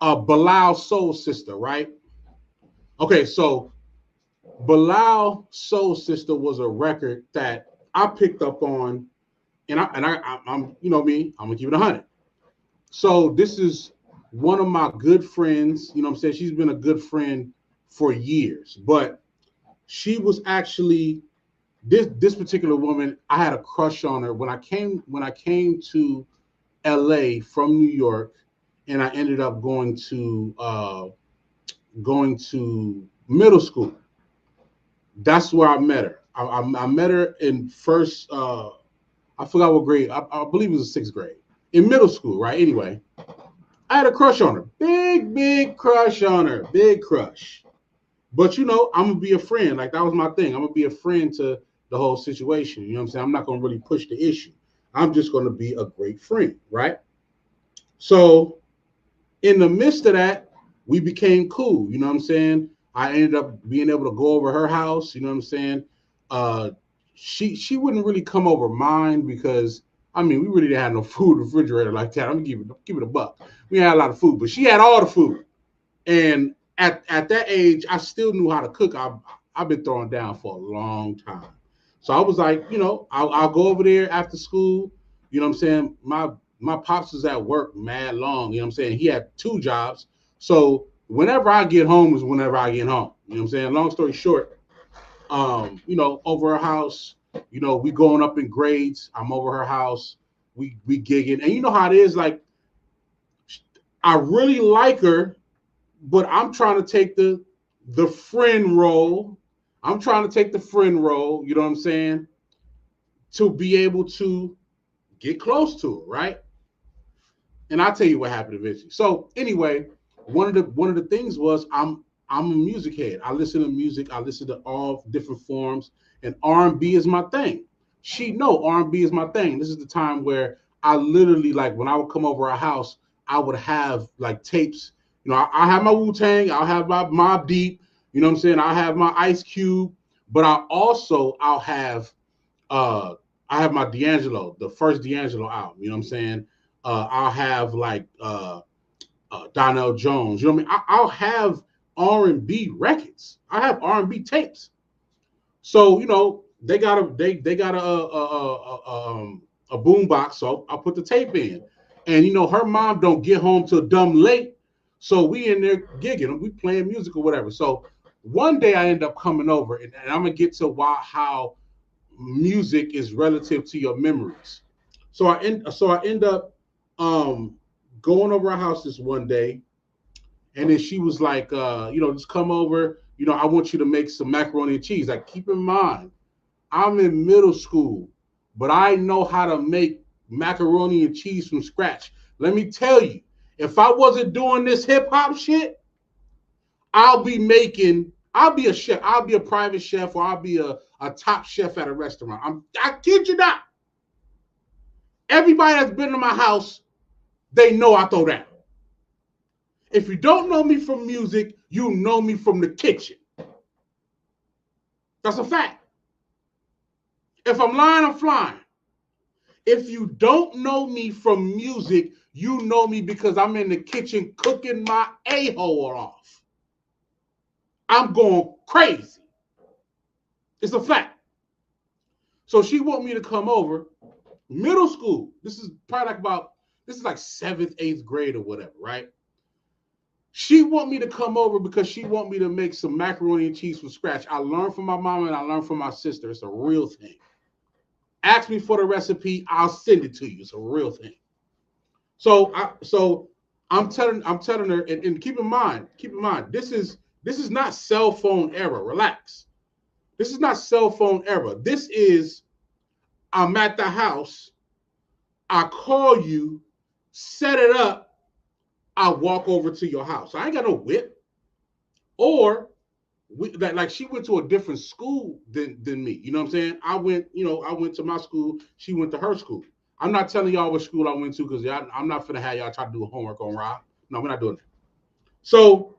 Bilal Soul Sista, right? Okay, so Bilal Soul Sista was a record that I picked up on, and I'm you know me, I'm gonna keep it 100. So this is one of my good friends. You know what I'm saying? She's been a good friend for years, but she was actually this particular woman. I had a crush on her when I came to LA from New York, and I ended up going to middle school. That's where I met her. I met her in first. I forgot what grade. I believe it was the 6th grade in middle school, right? Anyway, I had a crush on her. Big crush on her. Big crush. But I'm gonna be a friend. Like that was my thing. I'm gonna be a friend to the whole situation. You know what I'm saying? I'm not gonna really push the issue. I'm just gonna be a great friend, right? So in the midst of that, we became cool. You know what I'm saying? I ended up being able to go over her house. You know what I'm saying? Uh, she wouldn't really come over mine because I mean we really didn't have no food in the refrigerator like that. I'm gonna give it a buck. We had a lot of food, but she had all the food. And at that age, I still knew how to cook. I've been throwing down for a long time. So I was like, I'll go over there after school. You know what I'm saying? My pops was at work mad long. You know what I'm saying? He had 2 jobs. So whenever I get home is whenever I get home. You know what I'm saying? Long story short, over her house, we going up in grades. I'm over her house. We gigging. And you know how it is, like I really like her, but I'm trying to take the friend role. I'm trying to take the friend role, you know what I'm saying, to be able to get close to her, right? And I'll tell you what happened eventually. So anyway, one of the things was I'm a music head. I listen to music. I listen to all different forms, and R&B is my thing. She know R&B is my thing. This is the time where I literally like when I would come over our house, I would have like tapes. I have my Wu Tang. I'll have my Mobb Deep. You know what I'm saying? I have my Ice Cube, but uh I have my D'Angelo, the first D'Angelo album. You know what I'm saying? I'll have like Donnell Jones. You know what I mean? I'll have R&B records. I have R&B tapes. So they got a boom box. So I put the tape in, and her mom don't get home till dumb late. So we in there gigging, we playing music or whatever. So one day I end up coming over, and I'm gonna get to how music is relative to your memories. So I end up um, going over our house this one day, and then she was like, just come over. I want you to make some macaroni and cheese. Like, keep in mind, I'm in middle school, but I know how to make macaroni and cheese from scratch. Let me tell you, if I wasn't doing this hip hop shit, I'll be a chef. I'll be a private chef, or I'll be a top chef at a restaurant. I kid you not. Everybody that's been to my house, they know I throw down. If you don't know me from music, you know me from the kitchen. That's a fact. If I'm lying, I'm flying. If you don't know me from music, you know me because I'm in the kitchen cooking my a-hole off. I'm going crazy. It's a fact. So she want me to come over. Middle school. This is like 7th, 8th grade or whatever, right? She want me to come over because she want me to make some macaroni and cheese from scratch. I learned from my mom and I learned from my sister. It's a real thing. Ask me for the recipe, I'll send it to you. It's a real thing. So I'm telling her, and keep in mind, this is not cell phone era. Relax. This is not cell phone era. This is I'm at the house, I call you, set it up, I walk over to your house. I ain't got no whip. Or like she went to a different school than me. You know what I'm saying? I went to my school, she went to her school. I'm not telling y'all what school I went to because I'm not finna have y'all try to do homework on Rob. No, we're not doing that. So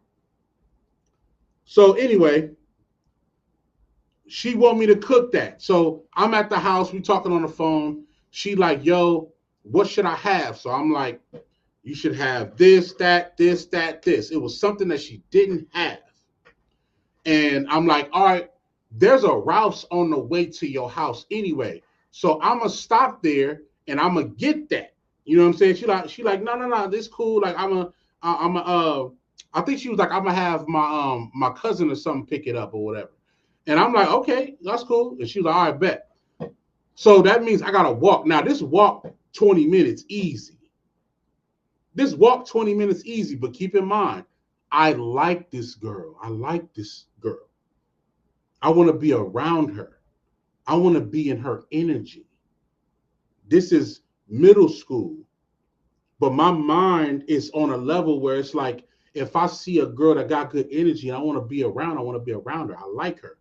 anyway, she want me to cook that. So I'm at the house, we talking on the phone. She like, yo, what should I have? So I'm like, You should have this, that, this, that, this. It was something that she didn't have. And I'm like, all right, there's a Ralph's on the way to your house anyway. So I'm gonna stop there and I'm gonna get that. You know what I'm saying? She like, no, this cool. Like I think she was like, I'm gonna have my cousin or something pick it up or whatever. And I'm like, okay, that's cool. And she was like, all right, bet. So that means I gotta walk. Now this walk 20 minutes easy. This walk 20 minutes easy, but keep in mind, I like this girl. I like this girl. I want to be around her. I want to be in her energy. This is middle school, but my mind is on a level where it's like, if I see a girl that got good energy and I want to be around, I want to be around her. I like her.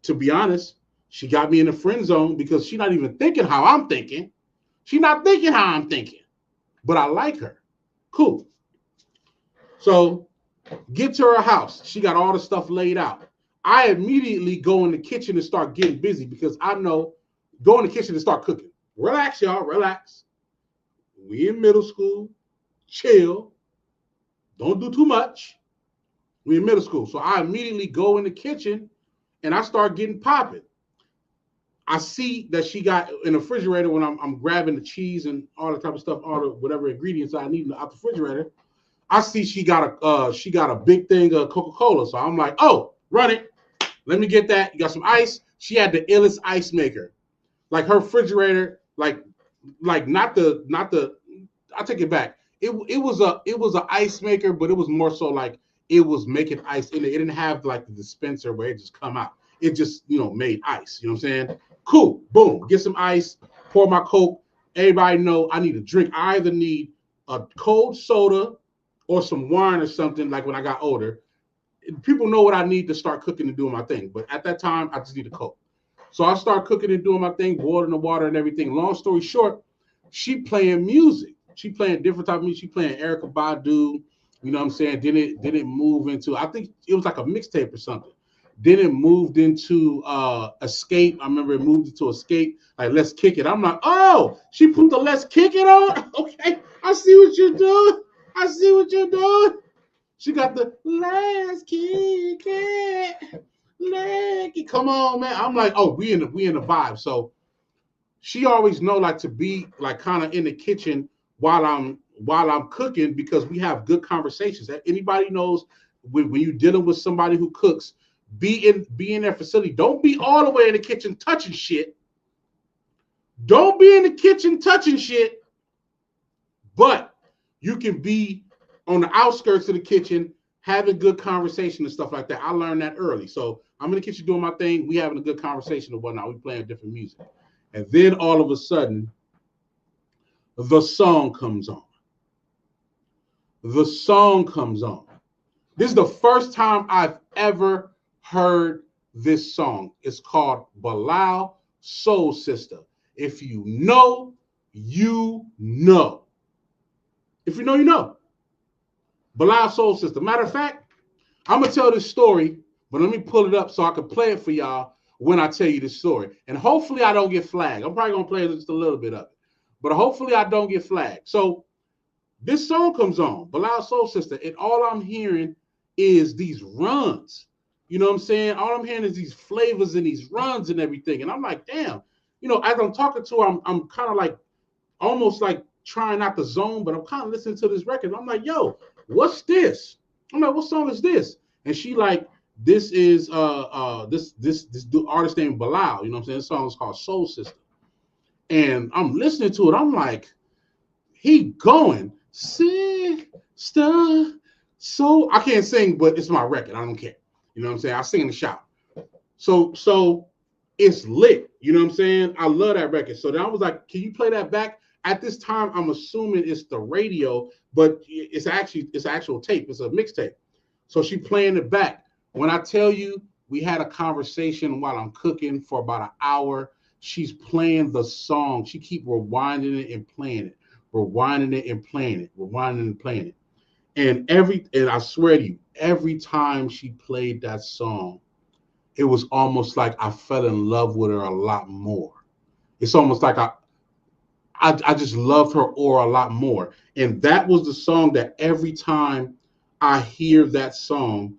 To be honest, she got me in the friend zone because she's not even thinking how I'm thinking. She's not thinking how I'm thinking, but I like her. Cool. So get to her house. She got all the stuff laid out. I immediately go in the kitchen and start getting busy because I know go in the kitchen and start cooking. Relax, y'all. Relax. We in middle school. Chill. Don't do too much. We in middle school. So I immediately go in the kitchen and I start getting popping. I see that she got in the refrigerator when I'm grabbing the cheese and all the type of stuff, all the whatever ingredients I need out the refrigerator. I see she got a big thing of Coca-Cola. So I'm like, oh, run it. Let me get that. You got some ice. She had the illest ice maker. Like her refrigerator, like not the I take it back. It was a ice maker, but it was more so like it was making ice in it. It didn't have like the dispenser where it just come out. It just, made ice. You know what I'm saying? Cool. Boom. Get some ice. Pour my Coke. Everybody know I need a drink. I either need a cold soda or some wine or something like when I got older. People know what I need to start cooking and doing my thing. But at that time, I just need a Coke. So I start cooking and doing my thing, boiling the water and everything. Long story short, she playing music. She playing different type of music. She playing Erykah Badu. You know what I'm saying? Then it moved into, I think it was like a mixtape or something. Then it moved into Escape. I remember it moved into Escape. Like, let's kick it. I'm like, oh, she put the let's kick it on? Okay, I see what you're doing. I see what you're doing. She got the let's kick it. Let's kick. Come on, man. I'm like, oh, we in the vibe. So she always know like to be like kind of in the kitchen while I'm cooking because we have good conversations. Anybody knows when you're dealing with somebody who cooks, be in their facility. Don't be all the way in the kitchen touching shit. Don't be in the kitchen touching shit. But you can be on the outskirts of the kitchen having good conversation and stuff like that. I learned that early. So I'm in the kitchen doing my thing. We having a good conversation and whatnot. We playing different music. And then all of a sudden, the song comes on. The song comes on. This is the first time I've ever heard this song. It's called Bilal Soul Sista. If you know, you know. If you know, you know. Bilal Soul Sista. Matter of fact, I'm going to tell this story, but let me pull it up so I can play it for y'all when I tell you this story. And hopefully I don't get flagged. I'm probably going to play just a little bit of it. But hopefully I don't get flagged. So this song comes on, Bilal Soul Sista, and all I'm hearing is these runs. You know what I'm saying? All I'm hearing is these flavors and these runs and everything. And I'm like, damn. As I'm talking to her, I'm kind of like almost like trying not to zone, but I'm kind of listening to this record. I'm like, yo, what's this? I'm like, what song is this? And she like, this is this artist named Bilal. You know what I'm saying? This song is called Soul Sista. And I'm listening to it. I'm like, he going, sister. So I can't sing, but it's my record. I don't care. You know what I'm saying? I sing in the shower. So it's lit. You know what I'm saying? I love that record. So then I was like, can you play that back? At this time, I'm assuming it's the radio, but it's actual tape. It's a mixtape. So she playing it back. When I tell you, we had a conversation while I'm cooking for about an hour. She's playing the song. She keep rewinding it and playing it, rewinding it and playing it, rewinding and playing it. And I swear to you, every time she played that song, it was almost like I fell in love with her a lot more. It's almost like I just loved her aura a lot more. And that was the song that every time I hear that song,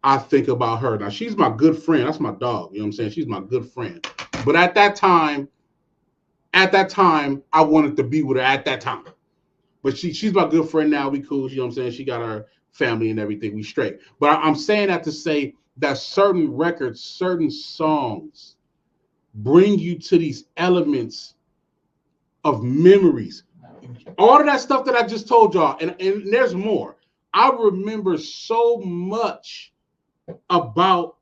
I think about her. Now, she's my good friend. That's my dog. You know what I'm saying? She's my good friend. But at that time, I wanted to be with her at that time. But she's my good friend now. We cool. You know what I'm saying? She got her family and everything. We straight. But I'm saying that to say that certain records, certain songs bring you to these elements of memories. All of that stuff that I just told y'all, and there's more. I remember so much about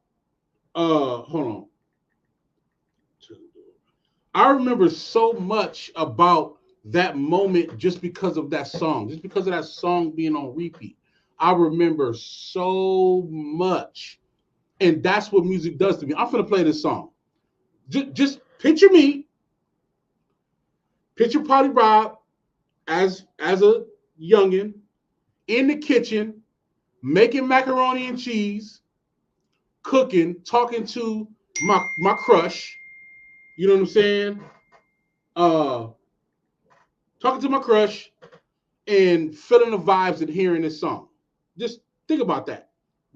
hold on. I remember so much about that moment just because of that song, just because of that song being on repeat. I remember so much. And that's what music does to me. I'm gonna play this song. Just picture me, picture Polly Rob as a youngin in the kitchen, making macaroni and cheese, cooking, talking to my crush. You know what I'm saying? Talking to my crush and feeling the vibes and hearing this song. Just think about that.